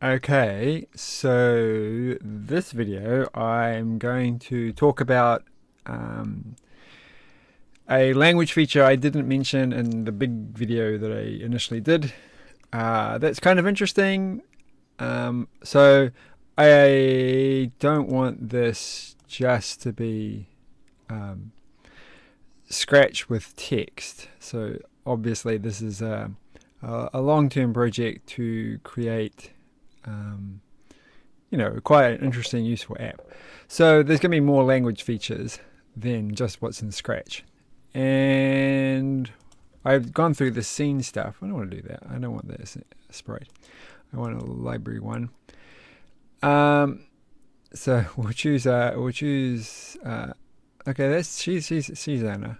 Okay, so this video I'm going to talk about um, a language feature I didn't mention in the big video that I initially did. That's kind of interesting. So I don't want this just to be um, Scratch with text. So obviously this is a long-term project to create um, quite an interesting, useful app. So there's going to be more language features than just what's in Scratch. And I've gone through the scene stuff. I don't want to do that. I don't want that sprite. I want a library one. So we'll choose. Okay, that's she's Anna.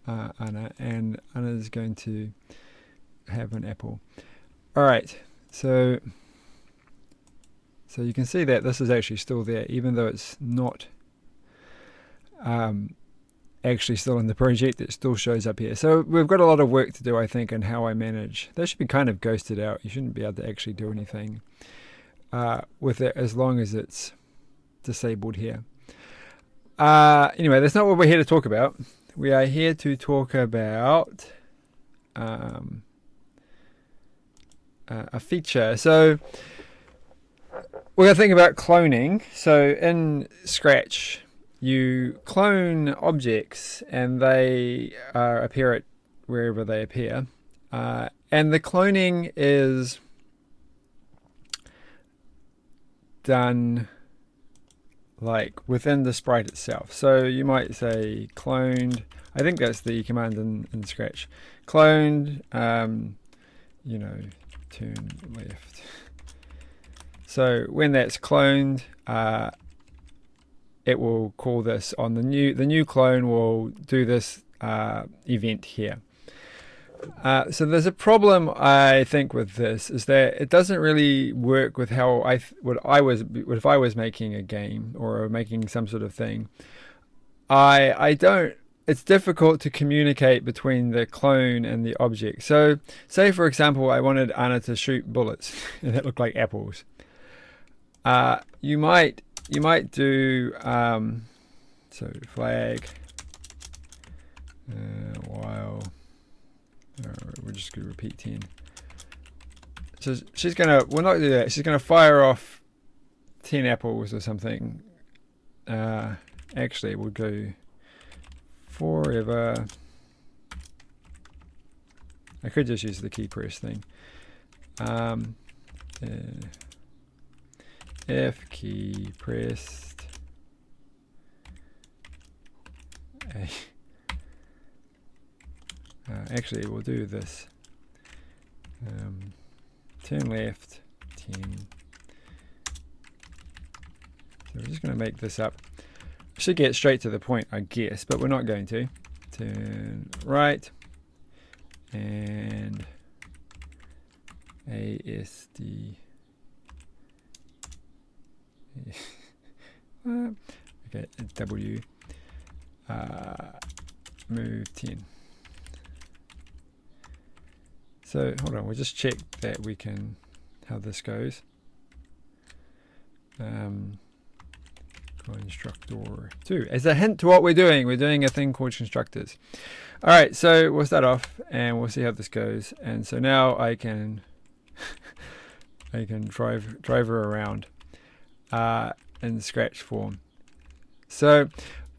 Anna, and Anna's going to have an apple. All right. So you can see that this is actually still there, even though it's not actually still in the project. It still shows up here. So we've got a lot of work to do, I think, in how I manage. That should be kind of ghosted out. You shouldn't be able to actually do anything with it as long as it's disabled here. Anyway, that's not what we're here to talk about. We are here to talk about a feature. So we're going to think about cloning. So in Scratch, you clone objects and they appear at wherever they appear. And the cloning is done like within the sprite itself. So you might say cloned. I think that's the command in Scratch. Cloned, turn left. So when that's cloned, it will call this on the new clone will do this event here. So there's a problem I think with this is that it doesn't really work with how if I was making a game or making some sort of thing. I don't. It's difficult to communicate between the clone and the object. So say for example I wanted Anna to shoot bullets and that looked like apples. You might do so flag while we're just going to repeat 10. So we'll not do that. She's gonna fire off 10 apples or something. Actually we'll do forever. I could just use the key press thing. F key pressed. Actually, we'll do this. Turn left, 10. So we're just going to make this up. Should get straight to the point, I guess, but we're not going to. Turn right, and ASD. Okay, W. Move 10. So hold on, we'll just check that we can how this goes. Constructor 2. As a hint to what we're doing a thing called constructors. All right, so we'll start off and we'll see how this goes. And so now I can I can drive her around in Scratch form. So,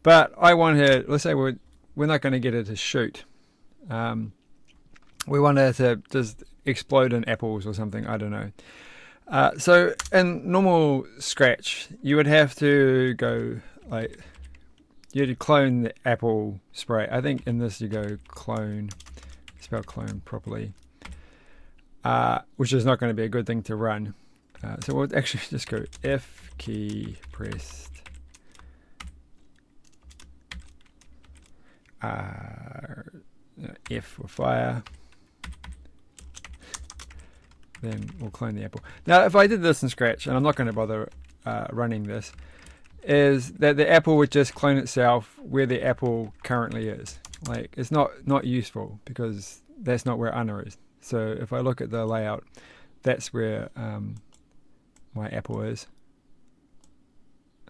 but I want her. Let's say we're not going to get her to shoot. We want her to just explode in apples or something. I don't know. So in normal Scratch, you would have to go like you'd clone the apple sprite. I think in this you go clone, spell clone properly, which is not going to be a good thing to run. So we'll actually just go F key pressed. F for fire. Then we'll clone the apple. Now, if I did this in Scratch, and I'm not going to bother running this, is that the apple would just clone itself where the apple currently is. Like, it's not useful because that's not where Anna is. So if I look at the layout, that's where my apple is.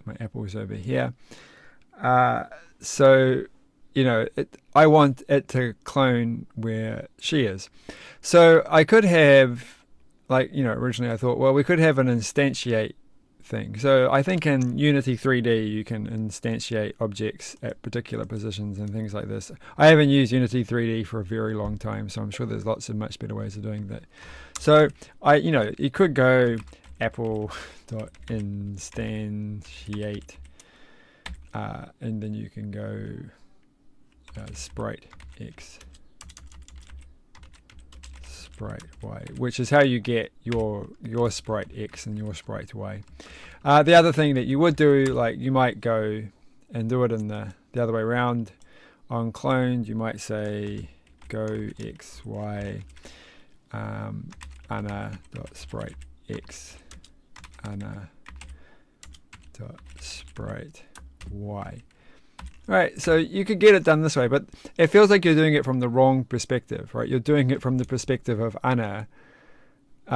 My apple is over here. So, you know, I want it to clone where she is. So I could have, like, you know, originally I thought, well, we could have an instantiate thing. So I think in Unity 3D you can instantiate objects at particular positions and things like this. I haven't used Unity 3D for a very long time, so I'm sure there's lots of much better ways of doing that. So you know, you could go apple.instantiate, and then you can go sprite x, sprite y, which is how you get your sprite x and your sprite y. The other thing that you would do, like you might go and do it in the other way around. On cloned, you might say go x y ana.sprite x ana.sprite y. Right, so you could get it done this way, but it feels like you're doing it from the wrong perspective, right? You're doing it from the perspective of Anna,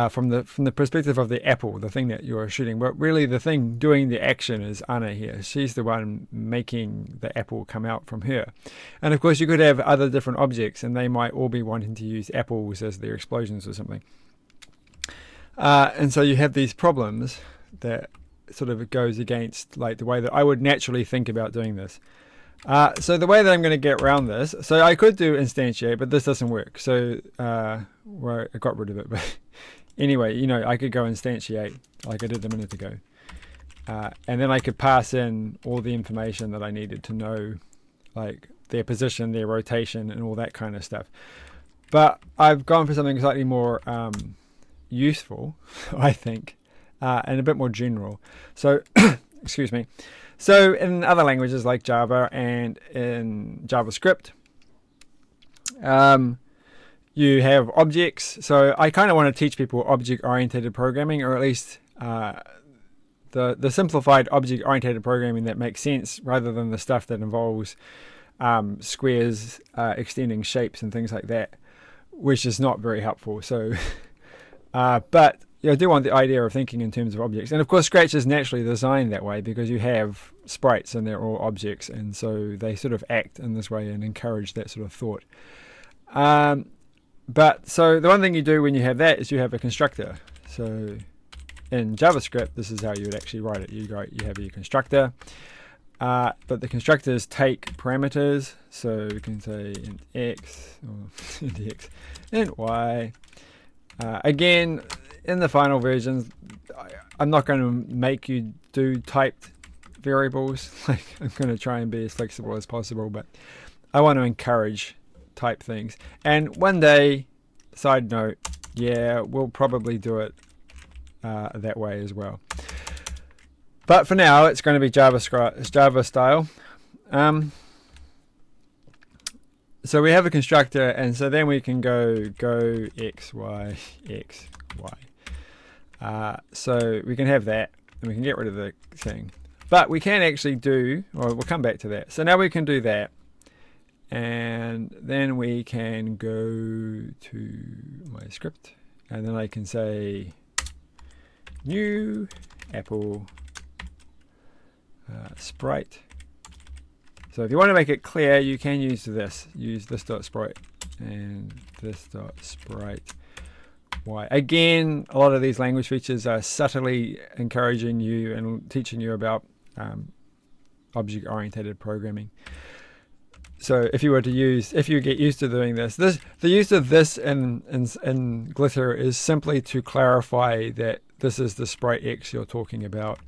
from the perspective of the apple, the thing that you're shooting. But really, the thing doing the action is Anna here. She's the one making the apple come out from her. And of course, you could have other different objects, and they might all be wanting to use apples as their explosions or something. And so you have these problems that sort of goes against like the way that I would naturally think about doing this. So the way that I'm going to get around this, so I could do instantiate, but this doesn't work. So well, I got rid of it. But anyway, you know, I could go instantiate like I did a minute ago. And then I could pass in all the information that I needed to know, like their position, their rotation, and all that kind of stuff. But I've gone for something slightly more useful, I think, and a bit more general. So, excuse me. So in other languages like Java and in JavaScript, you have objects. So I kind of want to teach people object-oriented programming, or at least the simplified object-oriented programming that makes sense, rather than the stuff that involves squares extending shapes and things like that, which is not very helpful. So, but I do want the idea of thinking in terms of objects. And of course, Scratch is naturally designed that way because you have sprites and they're all objects. And so they sort of act in this way and encourage that sort of thought. But so the one thing you do when you have that is you have a constructor. So in JavaScript, this is how you would actually write it. You have your constructor. But the constructors take parameters. So we can say int x, or int x, int y. Again, in the final versions, I'm not going to make you do typed variables. Like, I'm going to try and be as flexible as possible, but I want to encourage type things. And one day, side note, yeah, we'll probably do it that way as well. But for now, it's going to be Java style. So we have a constructor, and so then we can go x, y, x, y. So we can have that, and we can get rid of the thing. But we can actually do, or we'll come back to that. So now we can do that, and then we can go to my script, and then I can say new apple sprite. So if you want to make it clear, you can use this. Use this.sprite and this.sprite y. Again, a lot of these language features are subtly encouraging you and teaching you about object-oriented programming. So if you get used to doing this, the use of this in Glitter is simply to clarify that this is the sprite X you're talking about.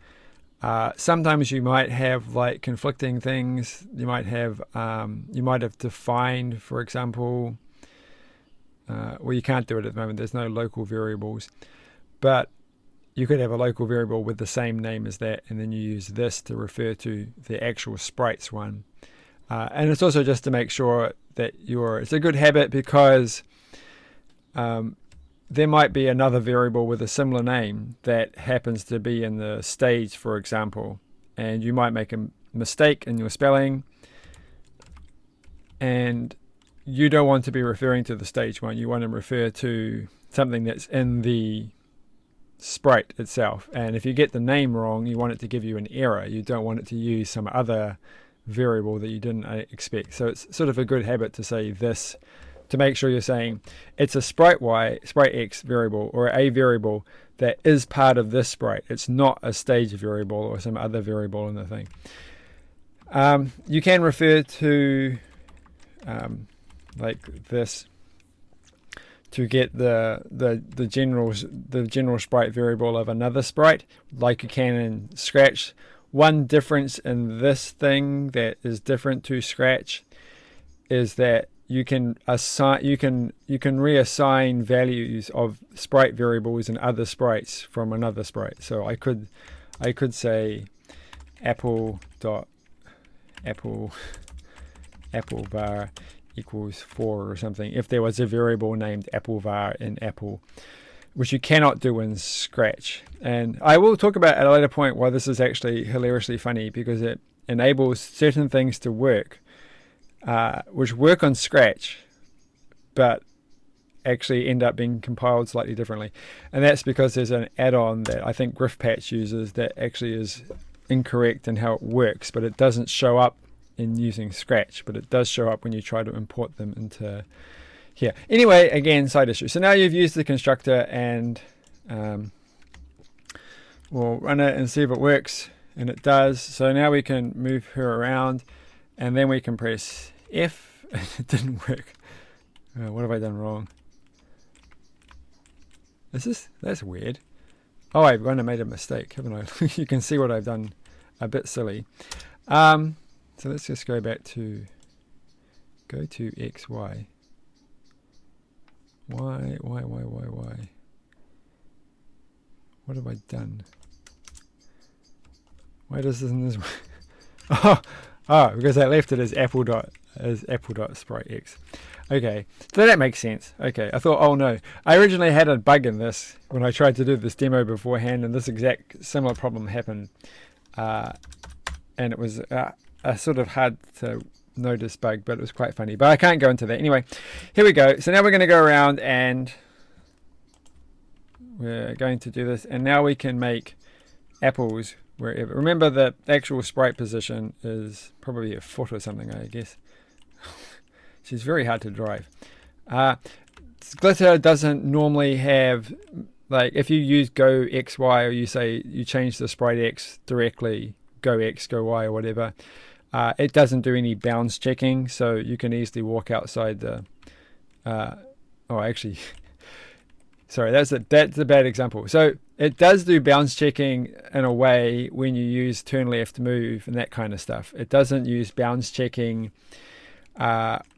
Sometimes you might have like conflicting things. You might have defined, for example, well, you can't do it at the moment. There's no local variables, but you could have a local variable with the same name as that, and then you use this to refer to the actual sprites one. And it's also just to make sure that it's a good habit, because there might be another variable with a similar name that happens to be in the stage, for example, and you might make a mistake in your spelling, and you don't want to be referring to the stage one. You want to refer to something that's in the sprite itself. And if you get the name wrong, you want it to give you an error. You don't want it to use some other variable that you didn't expect. So it's sort of a good habit to say this, to make sure you're saying it's a sprite X variable, or a variable that is part of this sprite. It's not a stage variable or some other variable in the thing. You can refer to like this to get the general sprite variable of another sprite, like you can in Scratch. One difference in this thing that is different to Scratch is that you can reassign values of sprite variables and other sprites from another sprite. So I could say apple var equals 4 or something if there was a variable named apple var in apple, which you cannot do in Scratch. And I will talk about at a later point why this is actually hilariously funny, because it enables certain things to work which work on Scratch but actually end up being compiled slightly differently. And that's because there's an add-on that I think GriffPatch uses that actually is incorrect in how it works, but it doesn't show up in using Scratch, but it does show up when you try to import them into here. Anyway, again, side issue. So now you've used the constructor, and we'll run it and see if it works, and it does. So now we can move her around, and then we can press F, and it didn't work. What have I done wrong? That's weird. Oh, I've kind of made a mistake, haven't I? You can see what I've done, a bit silly. So let's just go back to X, Y. Why? What have I done? Why doesn't this work? Oh, because I left it as apple dot sprite X. Okay, so that makes sense. Okay, I thought, oh no, I originally had a bug in this when I tried to do this demo beforehand, and this exact similar problem happened, and it was a sort of hard to notice bug, but it was quite funny. But I can't go into that. Anyway, here we go. So now we're going to go around and we're going to do this, and now we can make apples wherever. Remember the actual sprite position is probably a foot or something, I guess. She's very hard to drive. Glitter doesn't normally have, like, if you use go X, Y, or you say you change the sprite X directly, go X, go Y, or whatever, it doesn't do any bounds checking, so you can easily walk outside the actually sorry, that's a bad example. So it does do bounds checking in a way when you use turn left move and that kind of stuff. It doesn't use bounds checking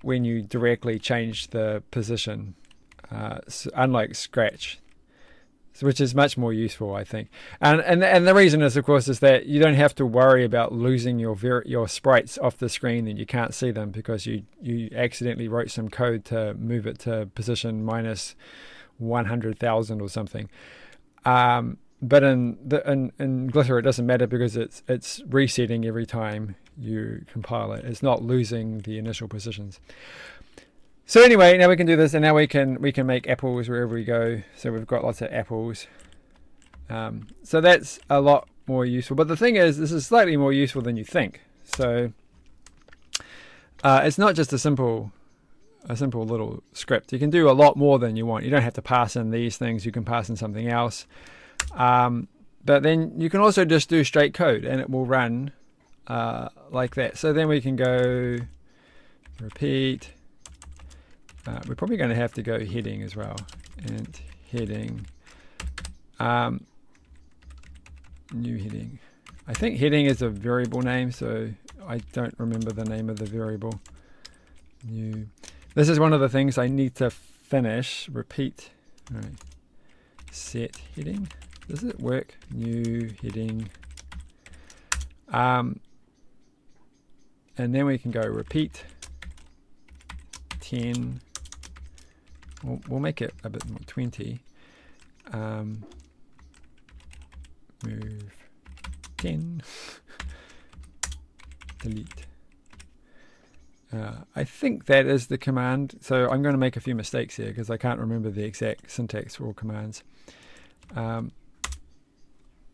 when you directly change the position, unlike Scratch, which is much more useful, I think. And the reason is, of course, is that you don't have to worry about losing your sprites off the screen and you can't see them because you accidentally wrote some code to move it to position minus 100,000 or something. But in Glitter it doesn't matter because it's resetting every time you compile it. It's not losing the initial positions. So anyway, now we can do this, and now we can make apples wherever we go. So we've got lots of apples. So that's a lot more useful. But the thing is, this is slightly more useful than you think. So it's not just a simple little script. You can do a lot more than you want. You don't have to pass in these things. You can pass in something else. But then you can also just do straight code, and it will run like that. So then we can go repeat. We're probably going to have to go heading as well, and heading, new heading. I think heading is a variable name, so I don't remember the name of the variable. New. This is one of the things I need to finish. Repeat. All right. Set heading. Does it work? New heading. And then we can go repeat 10. We'll make it a bit more 20. Move 10. Delete. I think that is the command. So I'm going to make a few mistakes here because I can't remember the exact syntax for all commands.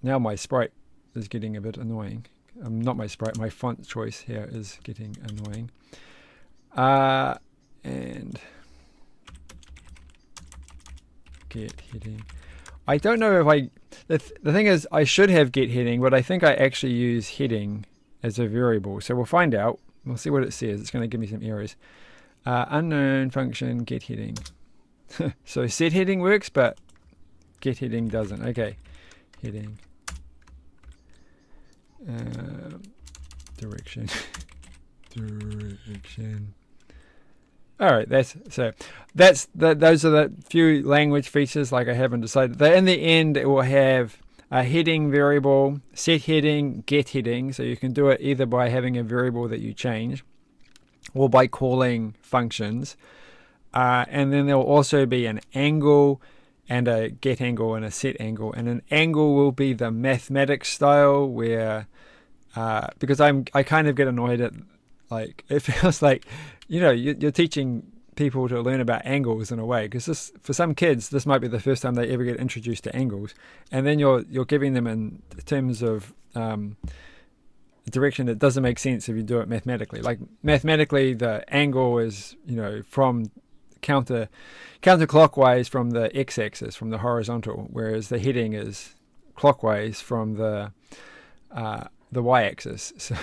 now my sprite is getting a bit annoying. Not my sprite, my font choice here is getting annoying. And get heading. I don't know if the thing is, I should have get heading, but I think I actually use heading as a variable. So we'll find out. We'll see what it says. It's going to give me some errors. Unknown function get heading. So set heading works, but get heading doesn't. Okay, heading. Direction. Direction. All right, those are the few language features. Like, I haven't decided. In the end, it will have a heading variable, set heading, get heading. So you can do it either by having a variable that you change, or by calling functions. And then there will also be an angle, and a get angle, and a set angle. And an angle will be the mathematics style, where because I kind of get annoyed at, like, it feels like, you're teaching people to learn about angles in a way, because for some kids this might be the first time they ever get introduced to angles, and then you're giving them in terms of direction that doesn't make sense if you do it mathematically. Like, mathematically, the angle is from counterclockwise from the x-axis, from the horizontal, whereas the heading is clockwise from the y-axis. So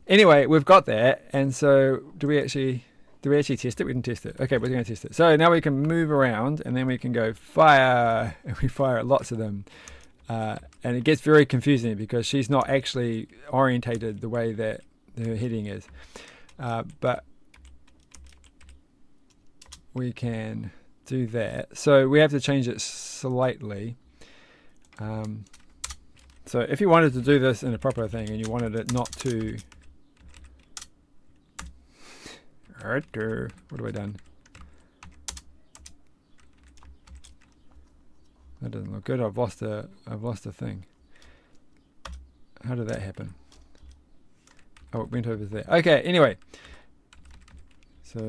anyway, we've got that, and so do we actually test it? We didn't test it. Okay, we're going to test it. So now we can move around, and then we can go fire, and we fire lots of them. And it gets very confusing because she's not actually orientated the way that her heading is. But we can do that. So we have to change it slightly. So if you wanted to do this in a proper thing, and you wanted it not to... What have I done? That doesn't look good. I've lost a thing. How did that happen? Oh, it went over there. Okay, anyway. So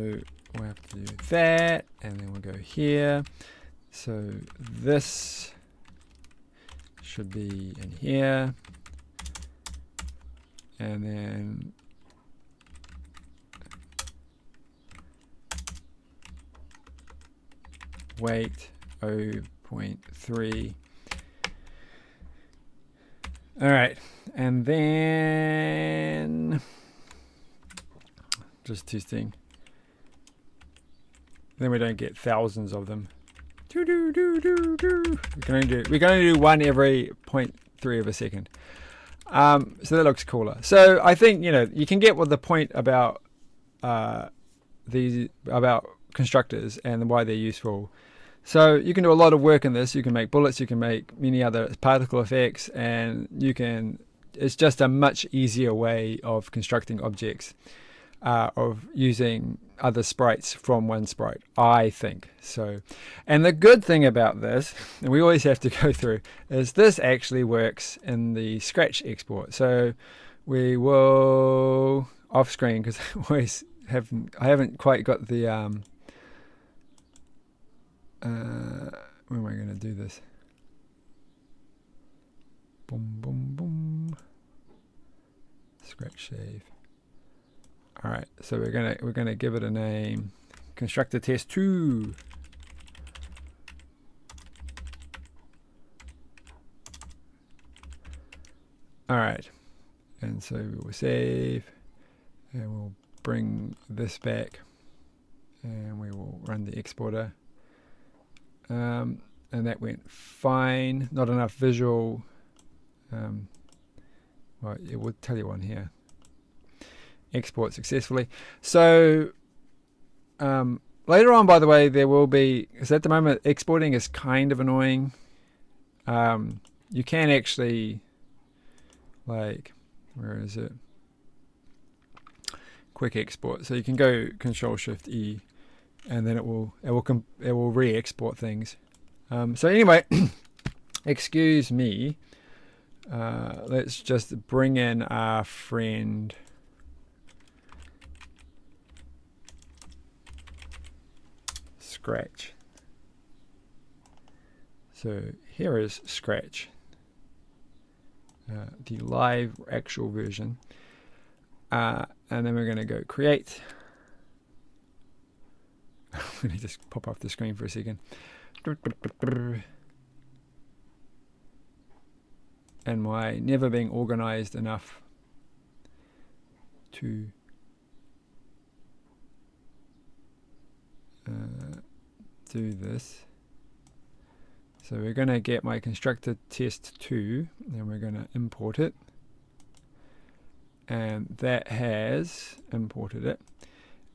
we'll have to do that, and then we'll go here. So this should be in here. And then weight 0.3. All right, and then just testing. Then we don't get thousands of them. We can only do one every 0.3 of a second. So that looks cooler. So I think you can get what the point about about constructors and why they're useful. So you can do a lot of work in this. You can make bullets, you can make many other particle effects, and it's just a much easier way of constructing objects, of using other sprites from one sprite, I think. So, and the good thing about this, and we always have to go through, is this actually works in the Scratch export. So we will off screen, because I haven't quite got the where am I going to do this? Boom, boom, boom. Scratch save. All right, so we're gonna give it a name. Constructor test 2. All right, and so we will save, and we'll bring this back, and we will run the exporter. And that went fine. Not enough visual. Well, it will tell you on here. Export successfully. So later on, by the way, there will be, because at the moment exporting is kind of annoying. You can actually, like, where is it? Quick export. So you can go Control-Shift-E, and then it will re-export things. So anyway, excuse me. Let's just bring in our friend Scratch. So here is Scratch. the live actual version. And then we're going to go create. I'm going to just pop off the screen for a second. And my never being organized enough to do this. So we're going to get my constructor test 2 and we're going to import it. And that has imported it.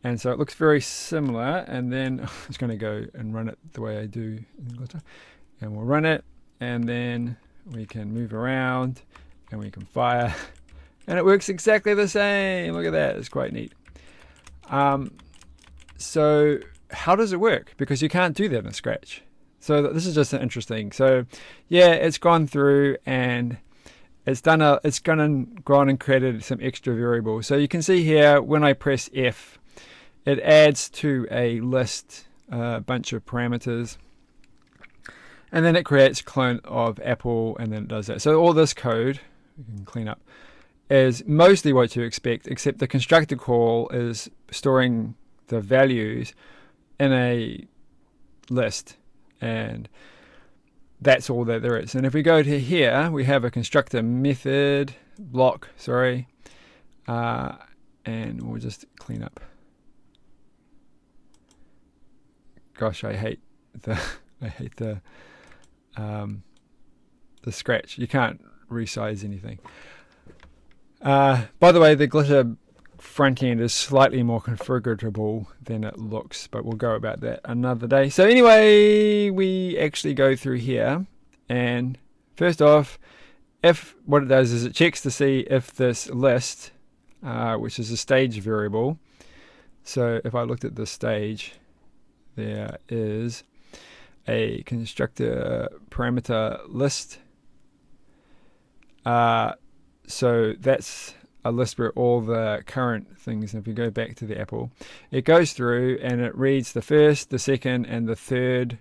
And so it looks very similar. And then I'm just going to go and run it the way I do in Glitter. And we'll run it. And then we can move around and we can fire. And it works exactly the same. Look at that. It's quite neat. So how does it work? Because you can't do that in Scratch. So this is just interesting. So yeah, it's gone through and it's gone and created some extra variables. So you can see here when I press F, it adds to a list a bunch of parameters, and then it creates a clone of Apple, and then it does that. So all this code, we can clean up, is mostly what you expect, except the constructor call is storing the values in a list, and that's all that there is. And if we go to here, we have a constructor method block, and we'll just clean up. Gosh, I hate the Scratch. You can't resize anything. By the way, the Glitter front end is slightly more configurable than it looks, but we'll go about that another day. So anyway, we actually go through here, and first off, what it does is it checks to see if this list, which is a stage variable. So if I looked at this stage, there is a constructor parameter list. So that's a list where all the current things, if we go back to the Apple, it goes through and it reads the first, the second, and the third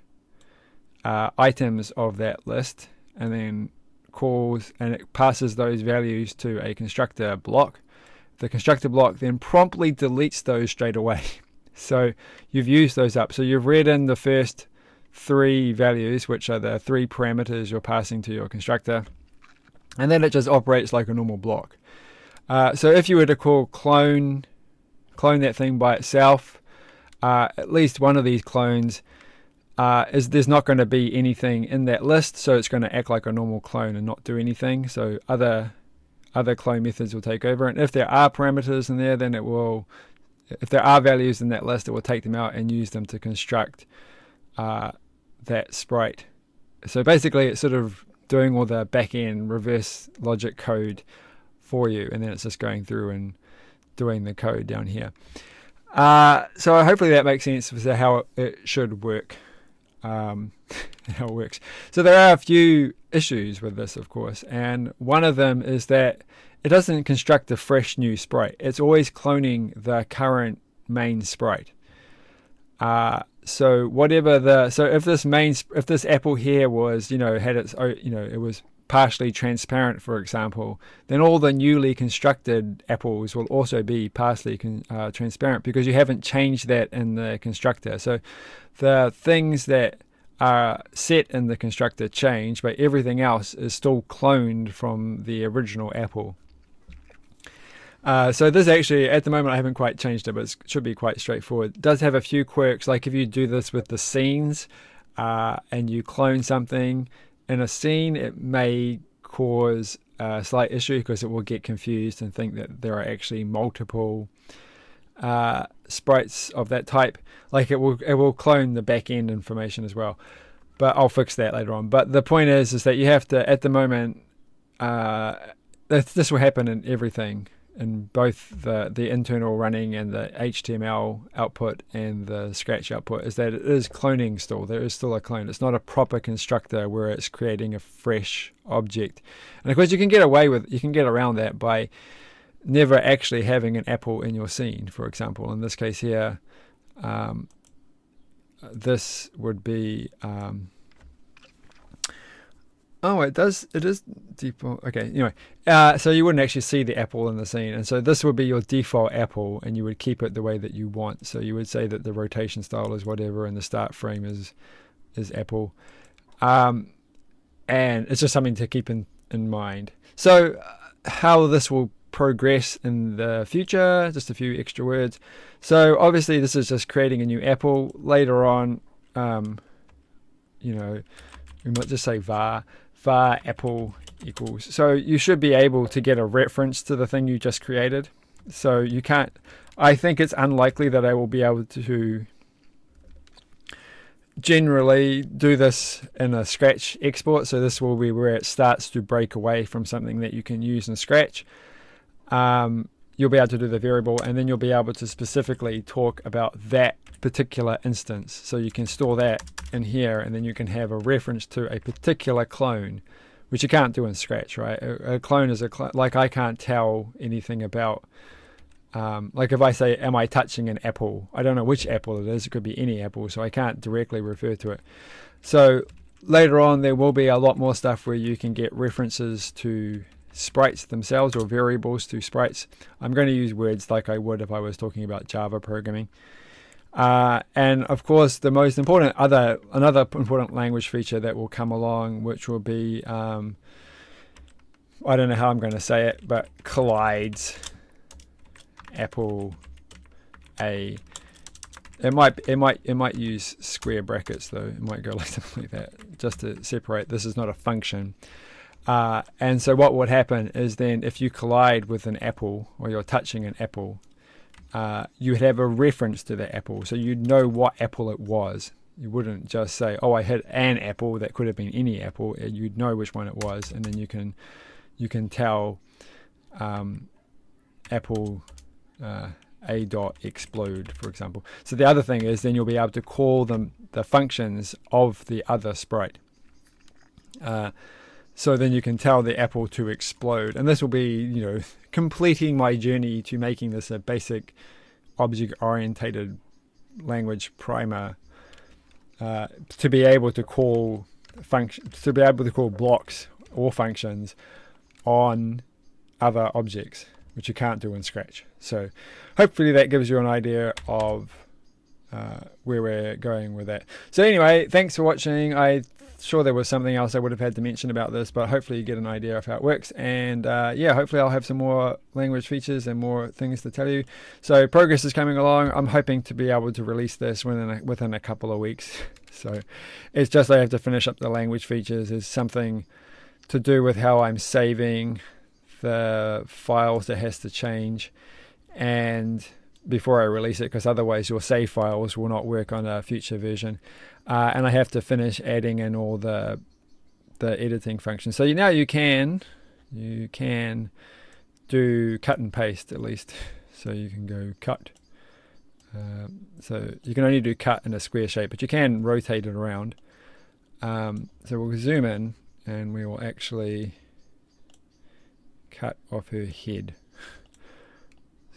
items of that list, and then calls and it passes those values to a constructor block. The constructor block then promptly deletes those straight away. So you've used those up. So you've read in the first 3 values, which are the 3 parameters you're passing to your constructor, and then it just operates like a normal block. So if you were to call clone that thing by itself, at least one of these clones there's not going to be anything in that list, so it's going to act like a normal clone and not do anything. So other clone methods will take over, and if there are parameters in there, then it will. If there are values in that list, it will take them out and use them to construct that sprite. So basically, it's sort of doing all the back-end reverse logic code for you, and then it's just going through and doing the code down here. So hopefully that makes sense as to how it should work, how it works. So there are a few issues with this, of course, and one of them is that it doesn't construct a fresh new sprite. It's always cloning the current main sprite. So if this apple here was, had its, it was partially transparent, for example, then all the newly constructed apples will also be partially transparent, because you haven't changed that in the constructor. So the things that are set in the constructor change, but everything else is still cloned from the original apple. So this actually, at the moment, I haven't quite changed it, but it should be quite straightforward. It does have a few quirks, like if you do this with the scenes and you clone something in a scene, it may cause a slight issue because it will get confused and think that there are actually multiple sprites of that type. Like it will clone the back end information as well, but I'll fix that later on. But the point is that you have to, at the moment, this will happen in everything, in both the internal running and the HTML output and the Scratch output, is that it is cloning still. There is still a clone. It's not a proper constructor where it's creating a fresh object. And of course you can get around that by never actually having an apple in your scene. For example, in this case here, this would be it is default. Okay, anyway, so you wouldn't actually see the apple in the scene, and so this would be your default apple, and you would keep it the way that you want. So you would say that the rotation style is whatever, and the start frame is apple, and it's just something to keep in mind. So how this will progress in the future, just a few extra words. So obviously this is just creating a new apple. Later on, we might just say var apple equals. So you should be able to get a reference to the thing you just created. So you can't, I think it's unlikely that I will be able to generally do this in a Scratch export. So this will be where it starts to break away from something that you can use in Scratch. You'll be able to do the variable, and then you'll be able to specifically talk about that particular instance. So you can store that in here, and then you can have a reference to a particular clone, which you can't do in Scratch, right? A clone is like I can't tell anything about, like if I say, am I touching an apple? I don't know which apple it is. It could be any apple, so I can't directly refer to it. So later on, there will be a lot more stuff where you can get references to sprites themselves, or variables to sprites. I'm going to use words like I would if I was talking about Java programming. And of course, the most important another important language feature that will come along, which will be I don't know how I'm going to say it, but collides apple a. It might use square brackets though. It might go like something like that, just to separate. This is not a function. And so what would happen is then if you collide with an apple, or you're touching an apple, you would have a reference to the apple, so you'd know what apple it was. You wouldn't just say, oh, I hit an apple. That could have been any apple. You'd know which one it was, and then you can tell apple a dot explode, for example. So the other thing is then you'll be able to call them the functions of the other sprite. So then you can tell the apple to explode. And this will be, completing my journey to making this a basic object-oriented language primer, to be able to call blocks or functions on other objects, which you can't do in Scratch. So hopefully that gives you an idea of where we're going with that. So anyway, thanks for watching. I'm sure there was something else I would have had to mention about this, but hopefully you get an idea of how it works. And hopefully I'll have some more language features and more things to tell you. So progress is coming along. I'm hoping to be able to release this within a couple of weeks. So it's just I have to finish up the language features. There's something to do with how I'm saving the files that has to change, and before I release it, because otherwise your save files will not work on a future version. And I have to finish adding in all the editing functions. So now you can do cut and paste at least. So you can go cut. So you can only do cut in a square shape, but you can rotate it around. So we'll zoom in, and we will actually cut off her head.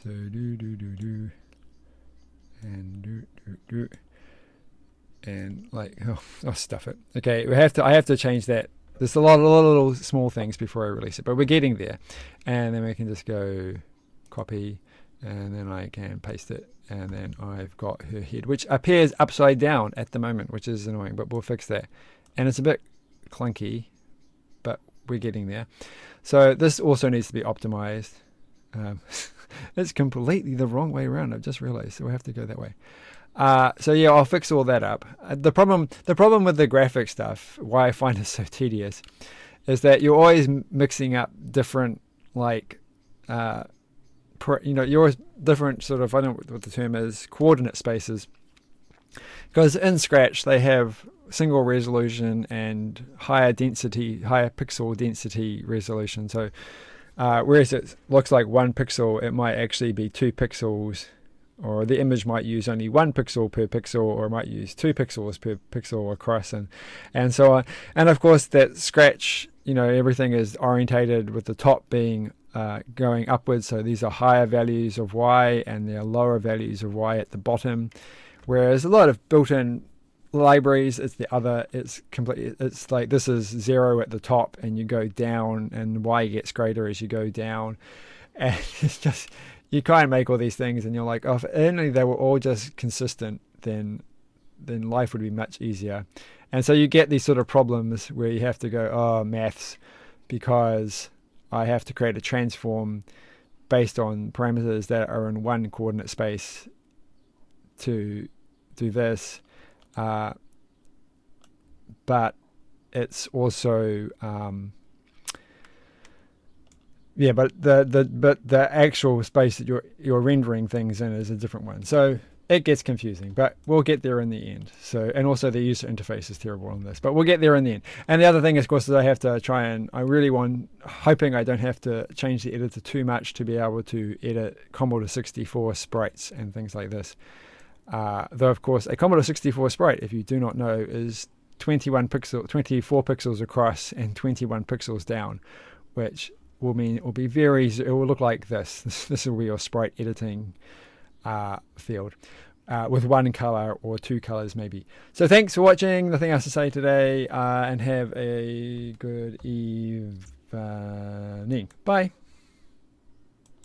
So do and like stuff it. Okay, I have to change that. There's a lot of little small things before I release it, but we're getting there. And then we can just go copy, and then I can paste it, and then I've got her head, which appears upside down at the moment, which is annoying, but we'll fix that. And it's a bit clunky, but we're getting there. So this also needs to be optimized. It's completely the wrong way around. I've just realized, so we have to go that way. So yeah, I'll fix all that up. The problem with the graphic stuff, why I find it so tedious, is that you're always mixing up different, like, you're always different sort of, I don't know what the term is, coordinate spaces. Because in Scratch they have single resolution and higher pixel density resolution. So whereas it looks like 1 pixel, it might actually be 2 pixels, or the image might use only 1 pixel per pixel, or it might use 2 pixels per pixel across, and so on. And of course that Scratch, everything is orientated with the top being going upwards. So these are higher values of Y, and there are lower values of Y at the bottom. Whereas a lot of built-in libraries, it's the other. It's completely. It's like this is 0 at the top, and you go down, and y gets greater as you go down, and it's just you try and make all these things, and you're like, oh, if only they were all just consistent, then life would be much easier. And so you get these sort of problems where you have to go, oh, maths, because I have to create a transform based on parameters that are in one coordinate space to do this, but it's also but the actual space that you're rendering things in is a different one. So it gets confusing, but we'll get there in the end. So, and also the user interface is terrible on this, but we'll get there in the end. And the other thing, of course, is I have to try and hoping I don't have to change the editor too much to be able to edit Commodore 64 sprites and things like this. Though, of course, a Commodore 64 sprite, if you do not know, is 24 pixels across and 21 pixels down, which will mean it will look like this. This will be your sprite editing field with one color or two colors maybe. So thanks for watching. Nothing else to say today, and have a good evening. Bye.